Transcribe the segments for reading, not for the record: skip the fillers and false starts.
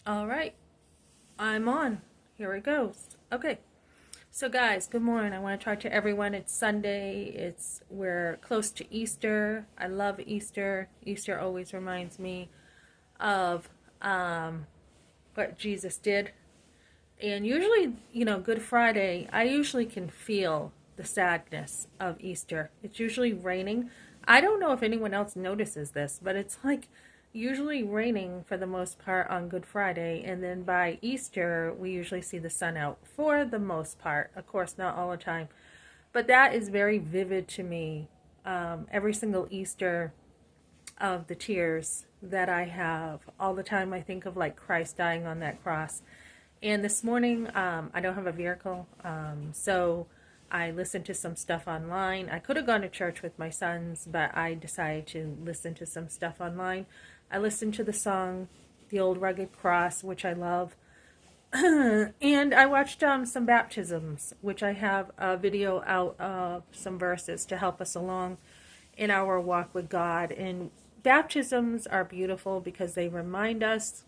All right, I'm on. Here it goes. Okay. So guys, good morning. I want to talk to everyone. It's Sunday. We're close to Easter. I love Easter. Easter always reminds me of what Jesus did. And usually, Good Friday, I usually can feel the sadness of Easter. It's usually raining. I don't know if anyone else notices this, but it's like usually raining for the most part on Good Friday. And then by Easter, we usually see the sun out for the most part. Of course, not all the time. But that is very vivid to me. Every single Easter of the tears that I have, all the time I think of like Christ dying on that cross. And this morning, I don't have a vehicle, so I listened to some stuff online. I could have gone to church with my sons, but I decided to listen to some stuff online. I listened to the song, The Old Rugged Cross, which I love. And I watched some baptisms, which I have a video out of some verses to help us along in our walk with God. And baptisms are beautiful because they remind us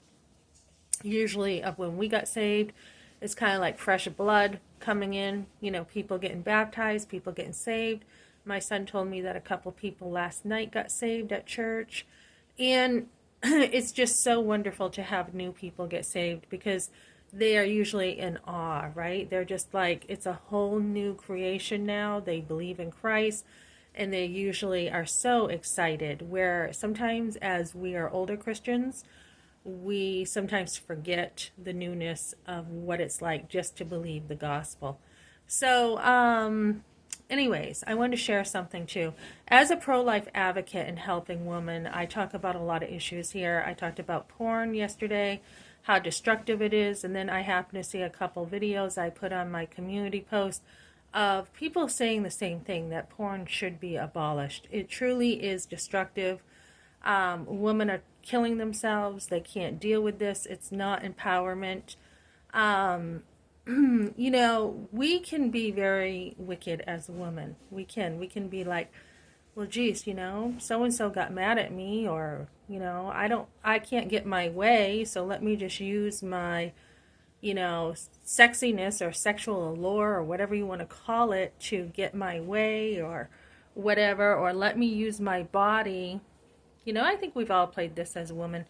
usually of when we got saved. It's kind of like fresh blood coming in, people getting baptized, people getting saved. My son told me that a couple people last night got saved at church. And it's just so wonderful to have new people get saved because they are usually in awe, right? They're just like, it's a whole new creation now. They believe in Christ and they usually are so excited. Where sometimes, as we are older Christians, we sometimes forget the newness of what it's like just to believe the gospel. So, anyways, I wanted to share something too. As a pro-life advocate and helping women, I talk about a lot of issues here. I talked about porn yesterday, how destructive it is, and then I happened to see a couple videos I put on my community post of people saying the same thing, that porn should be abolished. It truly is destructive. Women are killing themselves. They can't deal with this. It's not empowerment. Um, we can be very wicked as a woman. We can. We can be like, well, geez, so and so got mad at me, or, I can't get my way, so let me just use my, sexiness or sexual allure or whatever you want to call it to get my way or whatever, or let me use my body. I think we've all played this as a woman.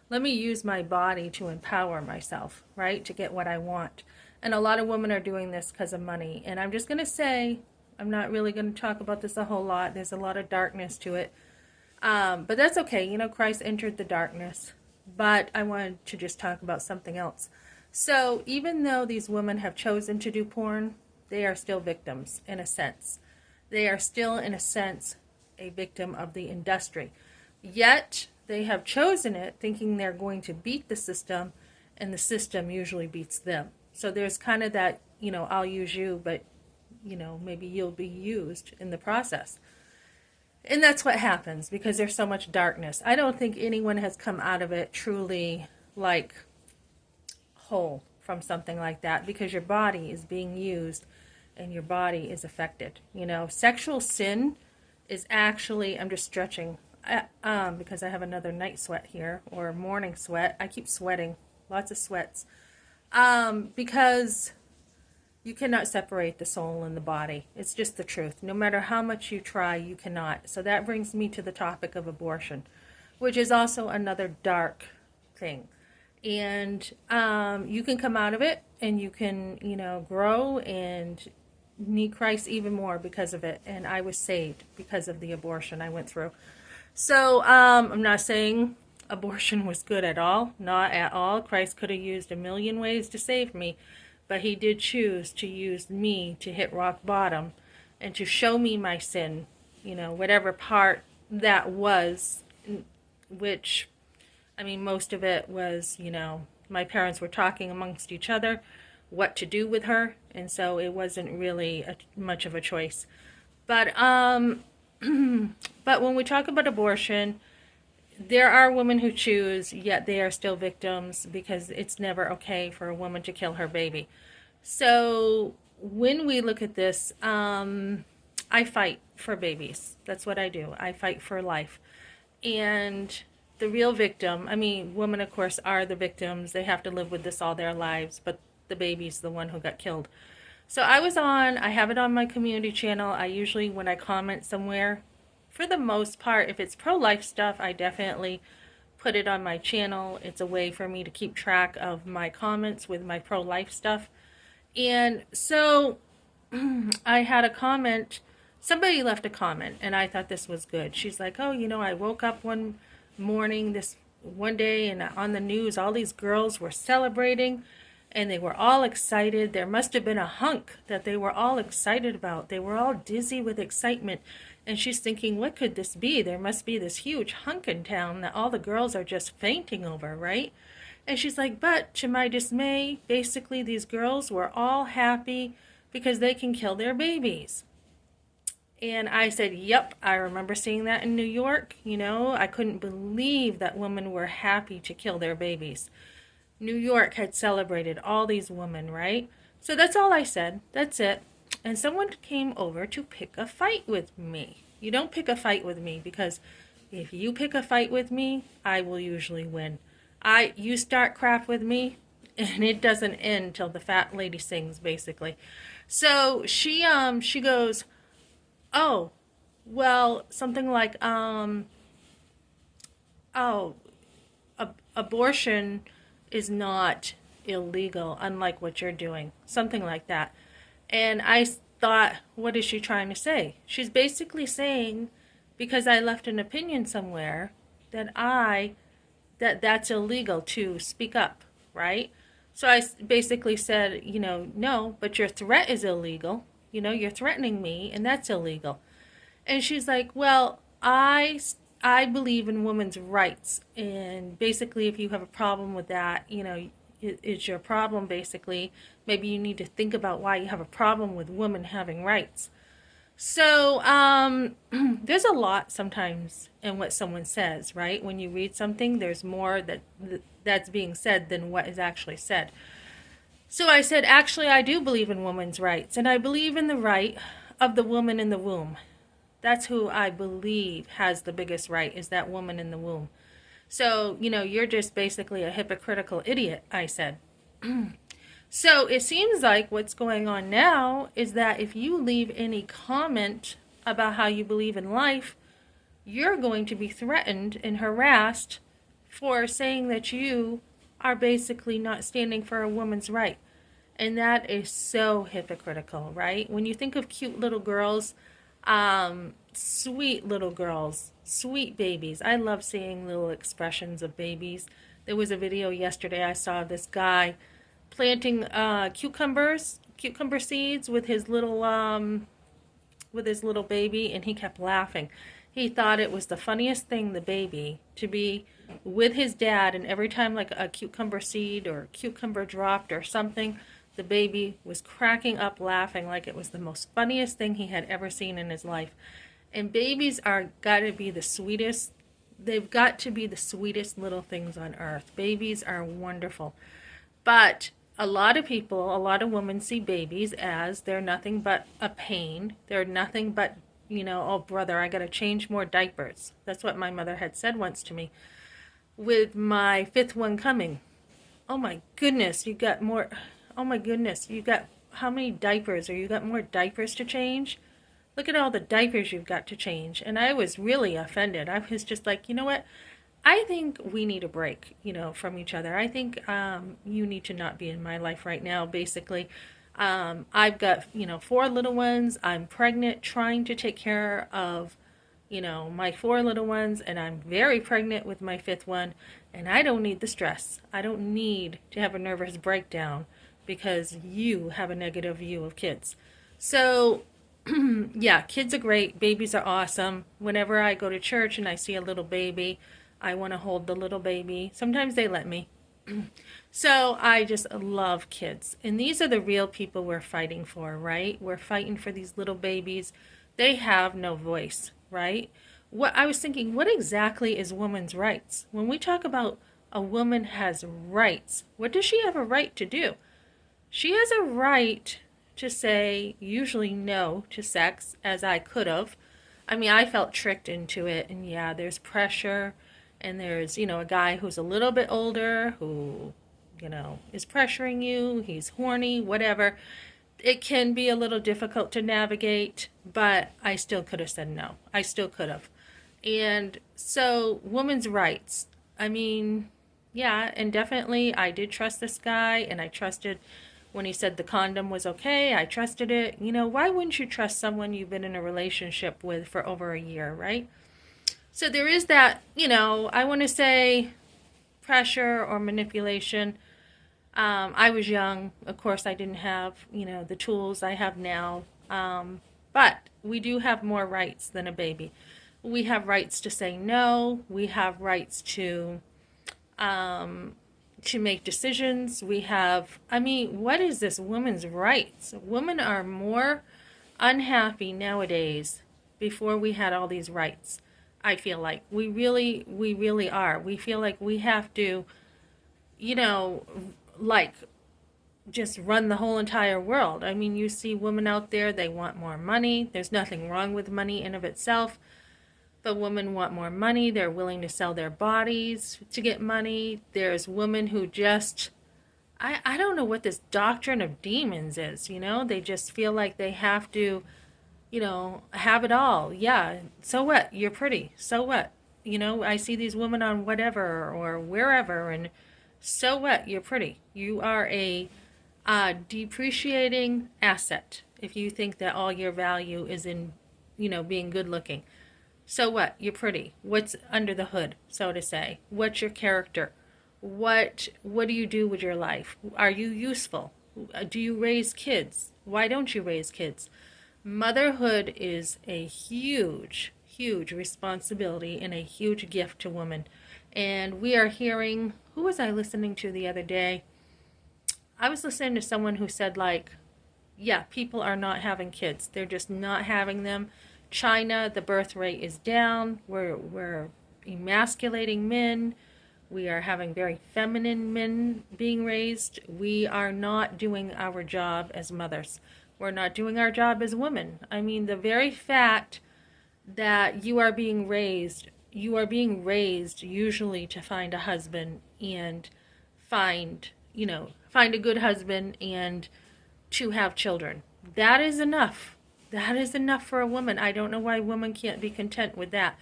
Let me use my body to empower myself, right? To get what I want. And a lot of women are doing this because of money. And I'm just going to say, I'm not really going to talk about this a whole lot. There's a lot of darkness to it. But that's okay. Christ entered the darkness. But I wanted to just talk about something else. So even though these women have chosen to do porn, they are still victims in a sense. They are still, in a sense, a victim of the industry. Yet they have chosen it thinking they're going to beat the system, and the system usually beats them. So there's kind of that, I'll use you, but, maybe you'll be used in the process. And that's what happens because there's so much darkness. I don't think anyone has come out of it truly like whole from something like that because your body is being used and your body is affected. Sexual sin is actually, I'm just stretching because I have another night sweat here or morning sweat. I keep sweating, lots of sweats, because you cannot separate the soul and the body. It's just the truth. No matter how much you try, you cannot. So that brings me to the topic of abortion, which is also another dark thing. And you can come out of it and you can, grow and need Christ even more because of it. And I was saved because of the abortion I went through. So I'm not saying abortion was good at all. Not at all. Christ could have used a million ways to save me. But he did choose to use me to hit rock bottom and to show me my sin, whatever part that was, which, most of it was, my parents were talking amongst each other what to do with her. And so it wasn't really much of a choice. But, but when we talk about abortion, there are women who choose, yet they are still victims because it's never okay for a woman to kill her baby. So when we look at this, I fight for babies. That's what I do. I fight for life. And the real victim, I mean, women, of course, are the victims. They have to live with this all their lives, but the baby's the one who got killed. So I have it on my community channel. I usually, when I comment somewhere, for the most part, if it's pro-life stuff, I definitely put it on my channel. It's a way for me to keep track of my comments with my pro-life stuff. And so I had a comment, somebody left a comment, and I thought this was good. She's like, oh, I woke up one morning this one day, and on the news, all these girls were celebrating, and they were all excited. There must have been a hunk that they were all excited about. They were all dizzy with excitement. And she's thinking, what could this be? There must be this huge hunk in town that all the girls are just fainting over, right? And she's like, but to my dismay, basically these girls were all happy because they can kill their babies. And I said, yep, I remember seeing that in New York. I couldn't believe that women were happy to kill their babies. New York had celebrated all these women, right? So that's all I said. That's it. And someone came over to pick a fight with me. You don't pick a fight with me, because if you pick a fight with me, I will usually win. You start crap with me, and it doesn't end till the fat lady sings, basically. So she goes, oh, well, something like, abortion is not illegal, unlike what you're doing. Something like that. And I thought, what is she trying to say? She's basically saying, because I left an opinion somewhere, that's illegal to speak up, right? So I basically said, no, but your threat is illegal. You're threatening me, and that's illegal. And she's like, well, I believe in women's rights, and basically if you have a problem with that, it's your problem, basically. Maybe you need to think about why you have a problem with women having rights. So there's a lot sometimes in what someone says, right? When you read something, there's more that's being said than what is actually said. So I said, actually, I do believe in women's rights, and I believe in the right of the woman in the womb. That's who I believe has the biggest right, is that woman in the womb. So, you're just basically a hypocritical idiot, I said. So it seems like what's going on now is that if you leave any comment about how you believe in life, you're going to be threatened and harassed for saying that you are basically not standing for a woman's right. And that is so hypocritical, right? When you think of cute little girls, sweet little girls, sweet babies. I love seeing little expressions of babies. There was a video yesterday I saw of this guy planting cucumber seeds with his little baby, and he kept laughing. He thought it was the funniest thing, the baby, to be with his dad, and every time like a cucumber seed or cucumber dropped or something, the baby was cracking up laughing like it was the most funniest thing he had ever seen in his life. And babies are got to be the sweetest. They've got to be the sweetest little things on earth. Babies are wonderful. But a lot of people, a lot of women see babies as they're nothing but a pain. They're nothing but, oh brother, I got to change more diapers. That's what my mother had said once to me. With my fifth one coming. Oh my goodness, you got more. Oh my goodness, you got how many diapers? Or you got more diapers to change? Look at all the diapers you've got to change. And I was really offended. I was just like, you know what? I think we need a break, from each other. I think you need to not be in my life right now, basically. I've got, 4 little ones. I'm pregnant, trying to take care of, my 4 little ones. And I'm very pregnant with my 5th one. And I don't need the stress. I don't need to have a nervous breakdown because you have a negative view of kids. So yeah, kids are great. Babies are awesome. Whenever I go to church and I see a little baby, I want to hold the little baby. Sometimes they let me. So I just love kids. And these are the real people we're fighting for, right? We're fighting for these little babies. They have no voice, right? What I was thinking, what exactly is women's rights? When we talk about a woman has rights, what does she have a right to do? She has a right to say usually no to sex, as I could have. I mean, I felt tricked into it, and yeah, there's pressure, and there's, a guy who's a little bit older who, is pressuring you, he's horny, whatever. It can be a little difficult to navigate, but I still could have said no. I still could have. And so, women's rights. I mean, yeah, and definitely I did trust this guy, and I trusted when he said the condom was okay. I trusted it. Why wouldn't you trust someone you've been in a relationship with for over a year, right? So there is that, I want to say pressure or manipulation. I was young. Of course, I didn't have, the tools I have now. But we do have more rights than a baby. We have rights to say no. We have rights to make decisions. We have, what is this women's rights? Women are more unhappy nowadays before we had all these rights. I feel like we really are. We feel like we have to, you know, like just run the whole entire world. You see women out there, they want more money. There's nothing wrong with money in of itself. But women want more money. They're willing to sell their bodies to get money. There's women who just, I don't know what this doctrine of demons is, They just feel like they have to, have it all. Yeah, so what? You're pretty. So what? I see these women on whatever or wherever, and so what? You're pretty. You are a depreciating asset if you think that all your value is in, being good looking. So what? You're pretty. What's under the hood, so to say? What's your character? What do you do with your life? Are you useful? Do you raise kids? Why don't you raise kids? Motherhood is a huge, huge responsibility and a huge gift to women. And we are hearing, who was I listening to the other day? I was listening to someone who said, like, yeah, people are not having kids. They're just not having them. China, the birth rate is down. We're emasculating men. We are having very feminine men being raised. We are not doing our job as mothers. We're not doing our job as women. The very fact that you are being raised usually to find a husband and find a good husband and to have children. That is enough. That is enough for a woman. I don't know why women can't be content with that.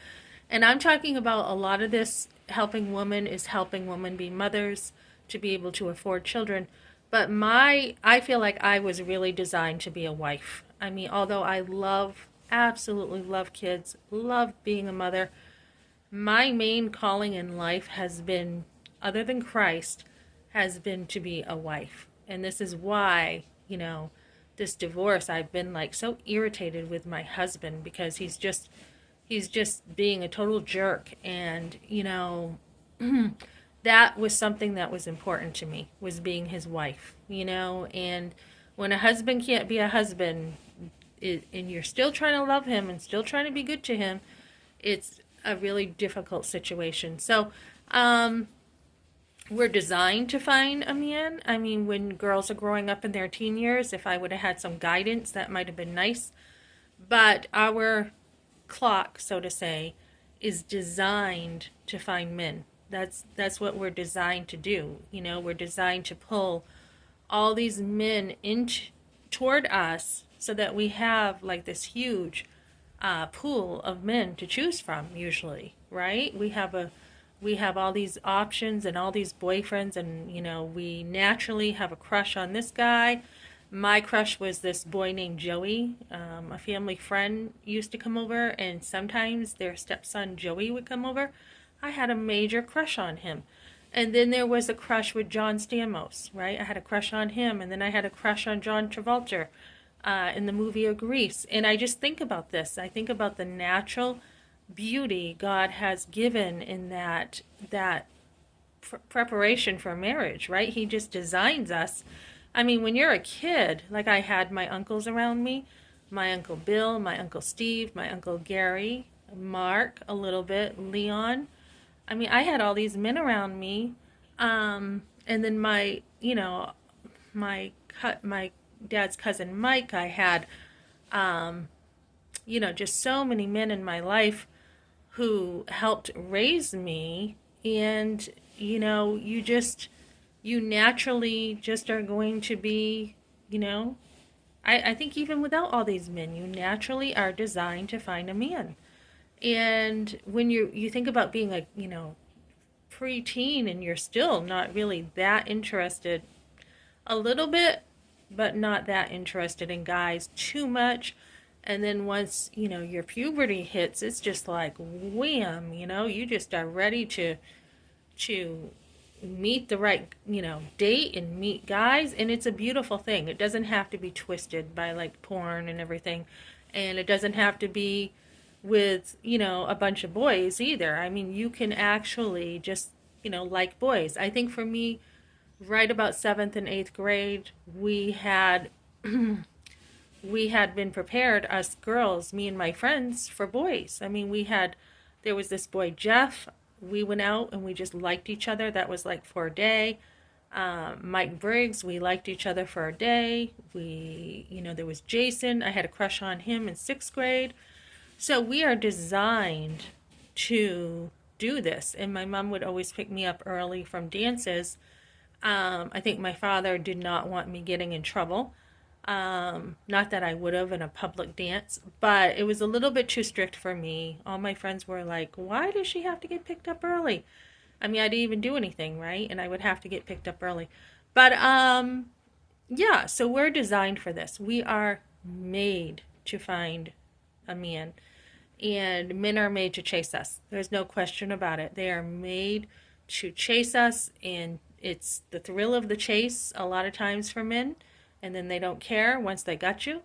And I'm talking about a lot of this helping women is helping women be mothers to be able to afford children. But I feel like I was really designed to be a wife. Although I absolutely love kids, love being a mother, my main calling in life has been, other than Christ, has been to be a wife. And this is why, this divorce, I've been like so irritated with my husband because he's just being a total jerk. And, that was something that was important to me, was being his wife, and when a husband can't be a husband and you're still trying to love him and still trying to be good to him, it's a really difficult situation. So, we're designed to find a man. When girls are growing up in their teen years, if I would have had some guidance, that might have been nice. But our clock, so to say, is designed to find men. That's what we're designed to do. We're designed to pull all these men toward us so that we have like this huge pool of men to choose from, usually, right? We have all these options and all these boyfriends, and we naturally have a crush on this guy. My crush was this boy named Joey. A family friend used to come over, and sometimes their stepson Joey would come over. I had a major crush on him. And then there was a crush with John Stamos, right? I had a crush on him, and then I had a crush on John Travolta in the movie of Grease. And I just think about this. I think about the natural beauty God has given in that preparation for marriage, right? He just designs us. When you're a kid, like I had my uncles around me, my Uncle Bill, my Uncle Steve, my Uncle Gary, Mark, a little bit, Leon. I had all these men around me. And then my dad's cousin Mike, I had, just so many men in my life who helped raise me. And, you naturally just are going to be, you know, I think even without all these men, you naturally are designed to find a man. And when you think about being like, preteen and you're still not really that interested, a little bit, but not that interested in guys too much. And then once, your puberty hits, it's just like wham, you just are ready to meet the right, date and meet guys. And it's a beautiful thing. It doesn't have to be twisted by like porn and everything. And it doesn't have to be with, a bunch of boys either. I mean, you can actually just, like boys. I think for me, right about seventh and eighth grade, we had been prepared, us girls, me and my friends, for boys. I mean, there was this boy, Jeff. We went out and we just liked each other. That was like for a day. Mike Briggs, we liked each other for a day. There was Jason. I had a crush on him in sixth grade. So we are designed to do this. And my mom would always pick me up early from dances. I think my father did not want me getting in trouble. Not that I would have in a public dance, but it was a little bit too strict for me. All my friends were like, why does she have to get picked up early? I mean, I didn't even do anything, right? And I would have to get picked up early. But yeah, so we're designed for this. We are made to find a man. And men are made to chase us. There's no question about it. They are made to chase us, and it's the thrill of the chase a lot of times for men, and then they don't care once they got you.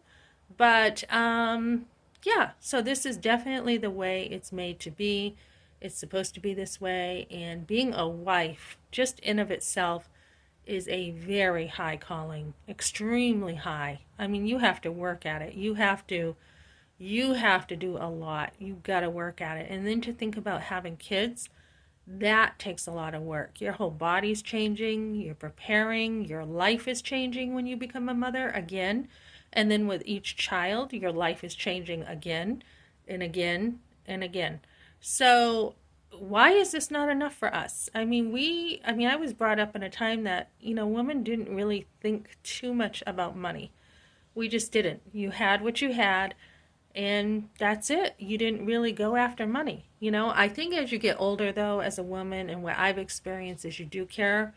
But yeah, so this is definitely the way it's made to be. It's supposed to be this way, and being a wife just in of itself is a very high calling, extremely high. I mean, you have to work at it. You have to do a lot. You've got to work at it. And then to think about having kids, that takes a lot of work. Your whole body's changing, you're preparing, your life is changing when you become a mother again. And then with each child, your life is changing again and again and again. So why is this not enough for us? I mean, I was brought up in a time that, women didn't really think too much about money. We just didn't. You had what you had, and that's it. You didn't really go after money. I think as you get older, though, as a woman, and what I've experienced is you do care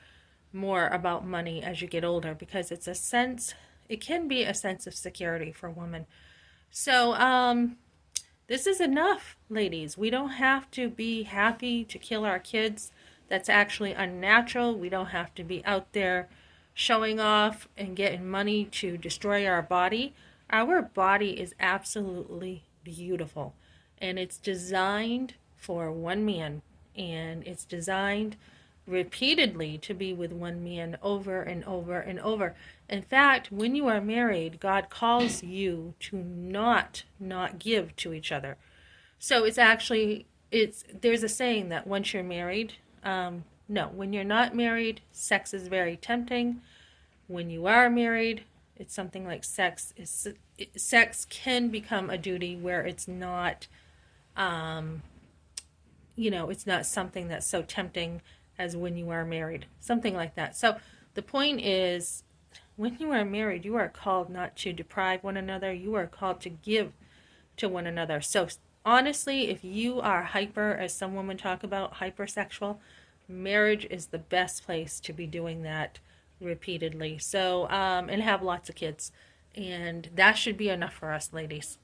more about money as you get older, because it can be a sense of security for women. So this is enough, ladies. We don't have to be happy to kill our kids. That's actually unnatural. We don't have to be out there showing off and getting money to destroy our body. Our body is absolutely beautiful, and it's designed for one man, and it's designed repeatedly to be with one man over and over and over. In fact, when you are married, God calls you to not give to each other. So there's a saying that once you're married, no, when you're not married, sex is very tempting. When you are married, it's something like sex can become a duty where it's not, it's not something that's so tempting as when you are married, something like that. So the point is, when you are married, you are called not to deprive one another. You are called to give to one another. So honestly, if you are hyper, as some women talk about, hypersexual, marriage is the best place to be doing that repeatedly. So, and have lots of kids. And that should be enough for us, ladies.